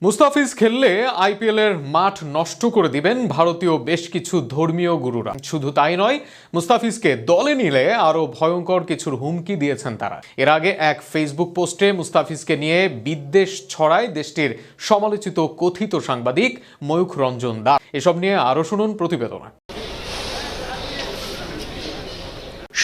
মুস্তাফিজ খেললে আইপিএলের মাঠ নষ্ট করে দিবেন ভারতীয় বেশ কিছু ধর্মীয় গুরুরা। শুধু তাই নয়, মুস্তাফিজকে দলে নিলে আরো ভয়ঙ্কর কিছুর হুমকি দিয়েছেন তারা। এর আগে এক ফেসবুক পোস্টে মুস্তাফিজকে নিয়ে বিদ্বেষ ছড়ায় দেশটির সমালোচিত কথিত সাংবাদিক ময়ূখ রঞ্জন দাস। এসব নিয়ে আরো শুনুন প্রতিবেদনে।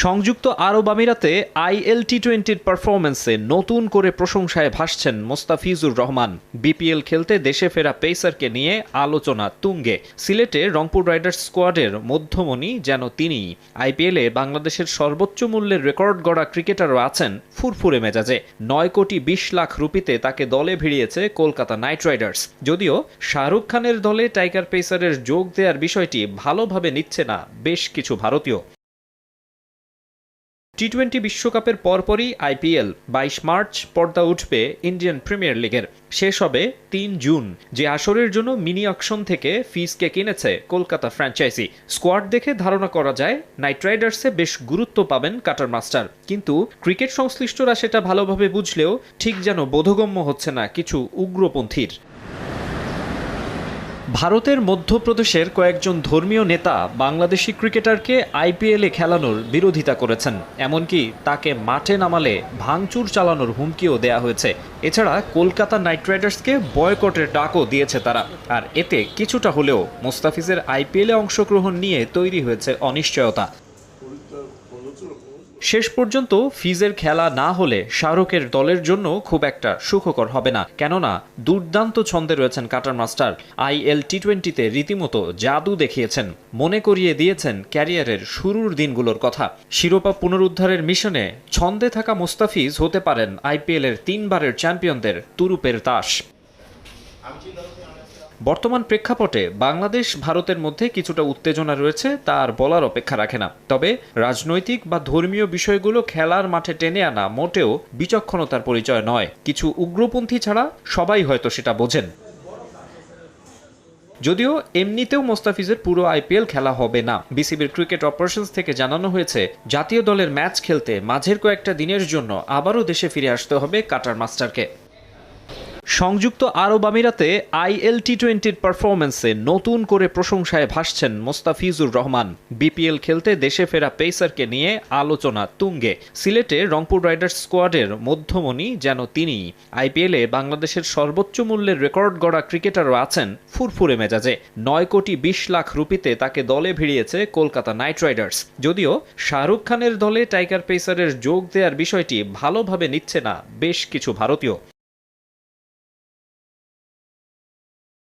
সংযুক্ত আরব আমিরাতে আইএল টি-20-র পারফরম্যান্সে নতুন করে প্রশংসায় ভাসছেন মোস্তাফিজুর রহমান। বিপিএল খেলতে দেশে ফেরা পেসারকে নিয়ে আলোচনা তুঙ্গে। সিলেটে রংপুর রাইডার্স স্কোয়াডের মধ্যমণি যেন তিনিই। আইপিএলে বাংলাদেশের সর্বোচ্চ মূল্যের রেকর্ড গড়া ক্রিকেটারও আছেন ফুরফুরে মেজাজে। 9 কোটি 20 লাখ রুপিতে তাকে দলে ভিড়িয়েছে কলকাতা নাইট রাইডার্স। যদিও শাহরুখ খানের দলে টাইগার পেসারের যোগ দেওয়ার বিষয়টি ভালোভাবে নিচ্ছে না বেশ কিছু ভারতীয়। টি-20 বিশ্বকাপের পরপরই আইপিএল। 22 মার্চ পর্দা উঠবে ইন্ডিয়ান প্রিমিয়ার লিগের। শেষ হবে 3 জুন, যে আসরের জন্য মিনি অকশন থেকে ফিজকে কিনেছে কলকাতা ফ্র্যাঞ্চাইজি। স্কোয়াড দেখে ধারণা করা যায় নাইট রাইডার্সে বেশ গুরুত্ব পাবেন কাটার মাস্টার। কিন্তু ক্রিকেট সংশ্লিষ্টরা সেটা ভালোভাবে বুঝলেও ঠিক যেন বোধগম্য হচ্ছে না কিছু উগ্রপন্থীর। ভারতের মধ্যপ্রদেশের কয়েকজন ধর্মীয় নেতা বাংলাদেশি ক্রিকেটারকে আইপিএলে খেলানোর বিরোধিতা করেছেন। এমনকি তাকে মাঠে নামালে ভাঙচুর চালানোর হুমকিও দেয়া হয়েছে। এছাড়া কলকাতা নাইট রাইডার্সকে বয়কটের ডাকও দিয়েছে তারা। আর এতে কিছুটা হলেও মুস্তাফিজের আইপিএলে অংশগ্রহণ নিয়ে তৈরি হয়েছে অনিশ্চয়তা। শেষ পর্যন্ত ফিজের খেলা না হলে শাহরুখের দলের জন্য খুব একটা সুখকর হবে না, কেননা দুর্দান্ত ছন্দে রয়েছেন কাটার মাস্টার। আইএল টি-20-তে রীতিমতো জাদু দেখিয়েছেন, মনে করিয়ে দিয়েছেন ক্যারিয়ারের শুরুর দিনগুলোর কথা। শিরোপা পুনরুদ্ধারের মিশনে ছন্দে থাকা মুস্তাফিজ হতে পারেন আইপিএলের 3 বারের চ্যাম্পিয়নদের তুরুপের তাস। বর্তমান প্রেক্ষাপটে বাংলাদেশ ভারতের মধ্যে কিছুটা উত্তেজনা রয়েছে, তা আর বলার অপেক্ষা রাখে না। তবে রাজনৈতিক বা ধর্মীয় বিষয়গুলো খেলার মাঠে টেনে আনা মোটেও বিচক্ষণতার পরিচয় নয়। কিছু উগ্রপন্থী ছাড়া সবাই হয়তো সেটা বোঝেন। যদিও এমনিতেও মোস্তাফিজের পুরো আইপিএল খেলা হবে না। বিসিবির ক্রিকেট অপারেশনস থেকে জানানো হয়েছে জাতীয় দলের ম্যাচ খেলতে মাঝের কয়েকটা দিনের জন্য আবারও দেশে ফিরে আসতে হবে কাটার মাস্টারকে। সংযুক্ত আরব আমিরাতে আইএল টি-20-র পারফরম্যান্সে নতুন করে প্রশংসায় ভাসছেন মোস্তাফিজুর রহমান। বিপিএল খেলতে দেশে ফেরা পেসারকে নিয়ে আলোচনা তুঙ্গে। সিলেটে রংপুর রাইডার্স স্কোয়াডের মধ্যমণি যেন তিনিই। আইপিএলে বাংলাদেশের সর্বোচ্চ মূল্যের রেকর্ড গড়া ক্রিকেটারও আছেন ফুরফুরে মেজাজে। 9 কোটি 20 লাখ রুপিতে তাকে দলে ভিড়িয়েছে কলকাতা নাইট রাইডার্স। যদিও শাহরুখ খানের দলে টাইগার পেসারের যোগ দেওয়ার বিষয়টি ভালোভাবে নিচ্ছে না বেশ কিছু ভারতীয়।